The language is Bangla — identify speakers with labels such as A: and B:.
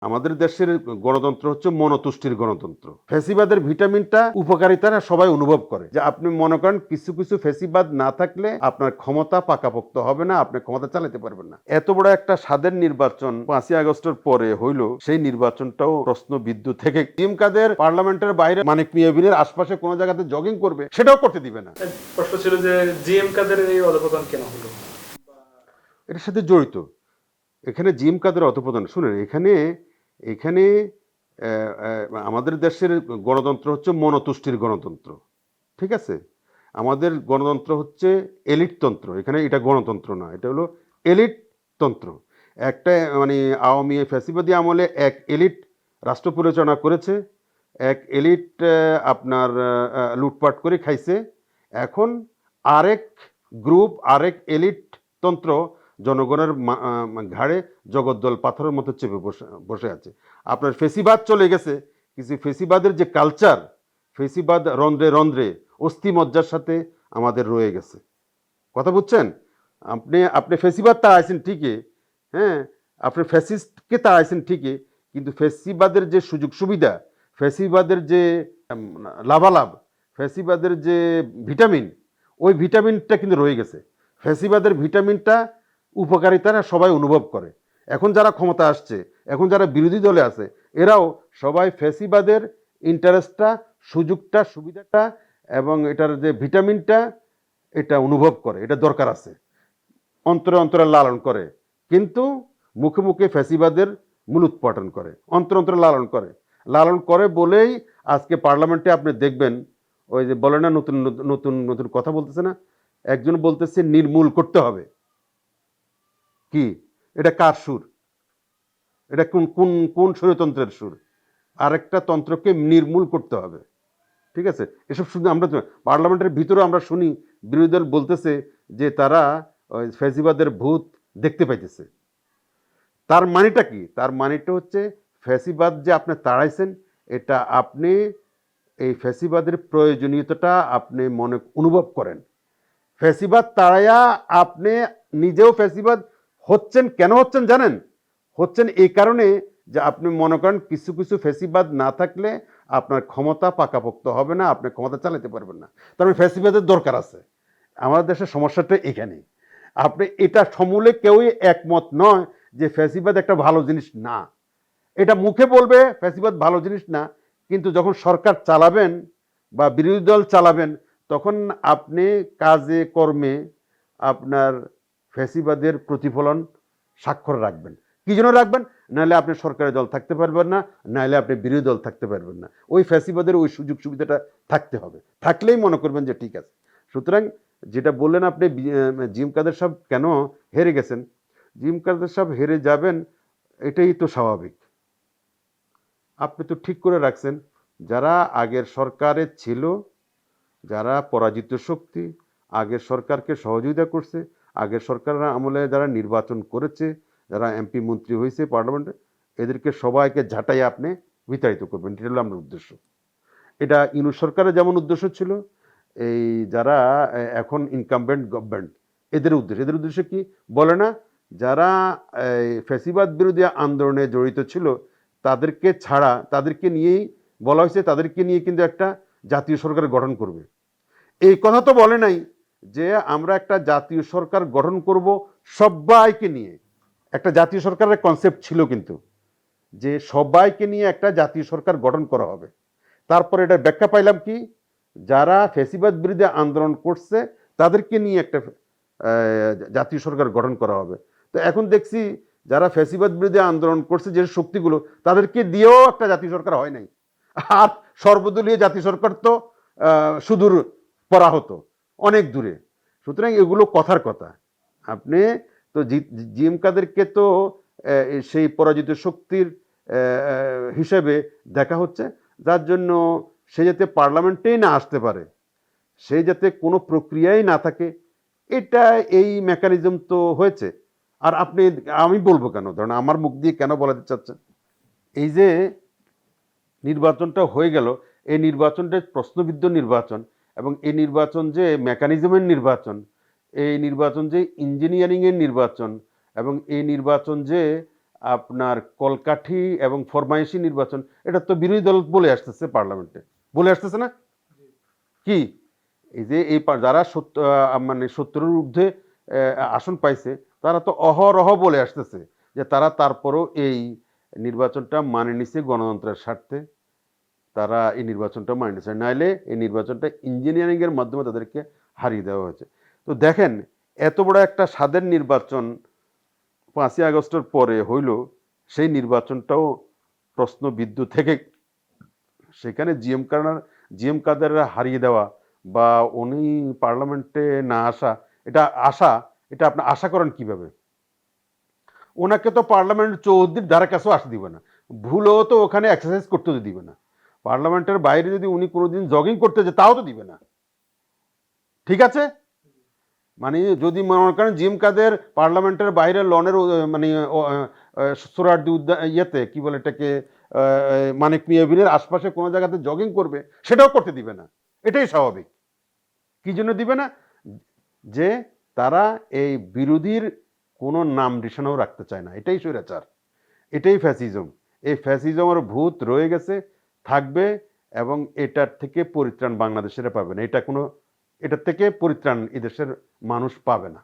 A: আমাদের দেশের গণতন্ত্র হচ্ছে মনতুষ্টির গণতন্ত্র। ফ্যাসিবাদের ভিটামিনটা উপকারিতারা সবাই অনুভব করে, যে আপনি মনে করেন কিছু কিছু ফ্যাসিবাদ না থাকলে আপনার ক্ষমতা পাকাপোক্ত হবে না, আপনি ক্ষমতা চালাতে পারবেন না। এত বড় একটা স্বাদের নির্বাচন 5ই আগস্টের পরে হইল, সেই নির্বাচনটাও প্রশ্নবিদ্ধ থেকে জিএম কাদের পার্লামেন্টের বাইরে মানিক মিয়া বিলের আশপাশে কোনো জায়গাতে জগিং করবে সেটাও করতে দিবে না।
B: প্রশ্ন ছিল যে জিএম কাদের এই অধঃপতন কেন হলো?
A: এটার সাথে জড়িত এখানে জিএম কাদের অধঃপতন। শুনেন, এখানে এখানে আমাদের দেশের গণতন্ত্র হচ্ছে মনতুষ্টির গণতন্ত্র, ঠিক আছে? আমাদের গণতন্ত্র হচ্ছে এলিটতন্ত্র। এখানে এটা গণতন্ত্র না, এটা হলো এলিটতন্ত্র। একটা মানে আওয়ামী ফ্যাসিবাদী আমলে এক এলিট রাষ্ট্র পরিচালনা করেছে, এক এলিট আপনার লুটপাট করে খাইছে। এখন আরেক গ্রুপ, আরেক এলিট তন্ত্র জনগণের ঘাড়ে জগদ্দল পাথরের মতো চেপে বসে আছে। আপনার ফেসিবাদ চলে গেছে, কিছু ফেসিবাদের যে কালচার, ফেসিবাদ রন্ধ্রে রন্ধ্রে অস্থি মজ্জার সাথে আমাদের রয়ে গেছে। কথা বুঝছেন? আপনি আপনি ফেসিবাদ তাড়াইছেন ঠিকই, হ্যাঁ, আপনি ফ্যাসিস্টকে তাড়াইছেন ঠিকই, কিন্তু ফেসিবাদের যে সুযোগ সুবিধা, ফেসিবাদের যে লাভালাভ, ফেসিবাদের যে ভিটামিন, ওই ভিটামিনটা কিন্তু রয়ে গেছে। ফেসিবাদের ভিটামিনটা উপকারিতারা সবাই অনুভব করে। এখন যারা ক্ষমতা আসছে, এখন যারা বিরোধী দলে আছে, এরাও সবাই ফেসিবাদের ইন্টারেস্টটা, সুযোগটা, সুবিধাটা এবং এটার যে ভিটামিনটা, এটা অনুভব করে, এটা দরকার আছে, অন্তরে অন্তরে লালন করে। কিন্তু মুখে মুখে ফ্যাসিবাদের মূলোৎপাটন করে, অন্তরে অন্তরে লালন করে। লালন করে বলেই আজকে পার্লামেন্টে আপনি দেখবেন, ওই যে বলে না, নতুন নতুন নতুন কথা বলতেছে না, একজন বলতেছে নির্মূল করতে হবে। কি এটা? কার সুর? এটা কোন কোন কোন স্বৈরতন্ত্রের সুর? আরেকটা তন্ত্রকে নির্মূল করতে হবে, ঠিক আছে? এসব শুধু আমরা পার্লামেন্টের ভিতরে আমরা শুনি বিরোধী দল বলতেছে যে তারা ওই ফ্যাসিবাদের ভূত দেখতে পাইতেছে। তার মানেটা কি? তার মানেটা হচ্ছে ফ্যাসিবাদ যে আপনি তাড়াইছেন, এটা আপনি এই ফ্যাসিবাদের প্রয়োজনীয়তাটা আপনি মনে অনুভব করেন। ফ্যাসিবাদ তাড়াইয়া আপনি নিজেও ফ্যাসিবাদ হচ্ছেন। কেন হচ্ছেন জানেন? হচ্ছেন এই কারণে যে আপনি মনে করেন কিছু কিছু ফ্যাসিবাদ না থাকলে আপনার ক্ষমতা পাকাপোক্ত হবে না, আপনি ক্ষমতা চালাতে পারবেন না। তার মানে ফ্যাসিবাদের দরকার আছে। আমাদের দেশের সমস্যাটা এখানে। আপনি এটা সমূলে কেউই একমত নয় যে ফ্যাসিবাদ একটা ভালো জিনিস না। এটা মুখে বলবে ফ্যাসিবাদ ভালো জিনিস না, কিন্তু যখন সরকার চালাবেন বা বিরোধী দল চালাবেন, তখন আপনি কাজে কর্মে আপনার ফ্যাসিবাদের প্রতিফলন স্বাক্ষর রাখবেন। কি জন্য রাখবেন? নাহলে আপনি সরকারি দল থাকতে পারবেন না, নাহলে আপনি বিরোধী দল থাকতে পারবেন না। ওই ফ্যাসিবাদের ওই সুযোগ সুবিধাটা থাকতে হবে, থাকলেই মনে করবেন যে ঠিক আছে। সুতরাং যেটা বললেন আপনি, জিএম কাদের সাহেব কেন হেরে গেছেন, জিএম কাদের সাহেব হেরে যাবেন এটাই তো স্বাভাবিক। আপনি তো ঠিক করে রাখছেন, যারা আগের সরকারে ছিল, যারা পরাজিত শক্তি, আগের সরকারকে সহযোগিতা করছে, আগের সরকারের আমলে যারা নির্বাচন করেছে, যারা এমপি মন্ত্রী হয়েছে পার্লামেন্টে, এদেরকে সবাইকে ঝাঁটাই আপনি বিতাড়িত করবেন। এটা হলো আমার উদ্দেশ্য। এটা ইউনূস সরকারের যেমন উদ্দেশ্য ছিল, এই যারা এখন ইনকামবেন্ট গভর্নমেন্ট, এদের উদ্দেশ্য কি বলে না, যারা ফ্যাসিবাদ বিরোধী আন্দোলনে জড়িত ছিল তাদেরকে ছাড়া, তাদেরকে নিয়েই বলা হয়েছে, তাদেরকে নিয়ে কিন্তু একটা জাতীয় সরকার গঠন করবে। এই কথা তো বলে নাই যে আমরা একটা জাতীয় সরকার গঠন করব সবাইকে নিয়ে। একটা জাতীয় সরকারের কনসেপ্ট ছিল কিন্তু, যে সবাইকে নিয়ে একটা জাতীয় সরকার গঠন করা হবে। তারপরে এটা ব্যাখ্যা পাইলাম কি, যারা ফ্যাসিবাদ বিরোধী আন্দোলন করছে তাদেরকে নিয়ে একটা জাতীয় সরকার গঠন করা হবে। তো এখন দেখছি যারা ফ্যাসিবাদ বিরোধী আন্দোলন করছে যে শক্তিগুলো, তাদেরকে দিয়েও একটা জাতীয় সরকার হয় নাই। আর সর্বদলীয় জাতীয় সরকার তো সুদূর পরাহত, অনেক দূরে। সুতরাং এগুলো কথার কথা। আপনি তো জিএম কাদেরকে তো সেই পরাজিত শক্তির হিসেবে দেখা হচ্ছে, যার জন্য সে যাতে পার্লামেন্টেই না আসতে পারে, সে যাতে কোনো প্রক্রিয়াই না থাকে, এটা এই মেকানিজম তো হয়েছে। আর আপনি, আমি বলবো কেন, ধরেন আমার মুখ দিয়ে কেন বলাতে চাচ্ছেন, এই যে নির্বাচনটা হয়ে গেল, এই নির্বাচনটা প্রশ্নবিদ্ধ নির্বাচন, এবং এই নির্বাচন যে মেকানিজমের নির্বাচন, এই নির্বাচন যে ইঞ্জিনিয়ারিংয়ের নির্বাচন, এবং এই নির্বাচন যে আপনার কলকাঠি এবং ফরমাইশি নির্বাচন, এটা তো বিরোধী দল বলে আসতেছে পার্লামেন্টে, বলে আসতেছে না কি? এই যে যারা মানে 70-এর ঊর্ধ্বে আসন পাইছে, তারা তো অহরহ বলে আসতেছে যে তারা তারপরও এই নির্বাচনটা মানে নিছে গণতন্ত্রের স্বার্থে, তারা এই নির্বাচনটা মানে নিছে, নাইলে এই নির্বাচনটা ইঞ্জিনিয়ারিং এর মাধ্যমে তাদেরকে হারিয়ে দেওয়া হয়েছে। তো দেখেন, এত বড় একটা স্বাদের নির্বাচন 5ই আগস্টের পরে হইল, সেই নির্বাচনটাও প্রশ্নবিদ্ধ থেকে সেখানে জিএম কাদেররা হারিয়ে দেওয়া বা উনি পার্লামেন্টে না আসা, এটা আপনি আশা করেন কিভাবে? ওনাকে তো পার্লামেন্ট চৌধুরীর ধারে কাছেও আসতে দিবে না, ভুলেও তো ওখানে এক্সারসাইজ করতে তো দিবে না, পার্লামেন্টের বাইরে যদি উনি কোনোদিন জগিং করতে যায় তাও তো দিবে না। ঠিক আছে, মানে যদি মনে করেন জিম কাদের পার্লামেন্টের বাইরে লনের মানে সোহরাওয়ার্দী উদ্যান ইয়েতে কি বলে এটাকে মানিক মিয়া বিলের আশপাশে কোনো জায়গাতে জগিং করবে, সেটাও করতে দিবে না। এটাই স্বাভাবিক। কি জন্য দিবে না? যে তারা এই বিরোধীর কোনো নাম নিশানাও রাখতে চায় না। এটাই স্বৈরাচার, এটাই ফ্যাসিজম। এই ফ্যাসিজমের ভূত রয়ে গেছে, থাকবে, এবং এটার থেকে পরিত্রাণ বাংলাদেশের পাবে না। এটার থেকে পরিত্রাণ এদেশের মানুষ পাবে না।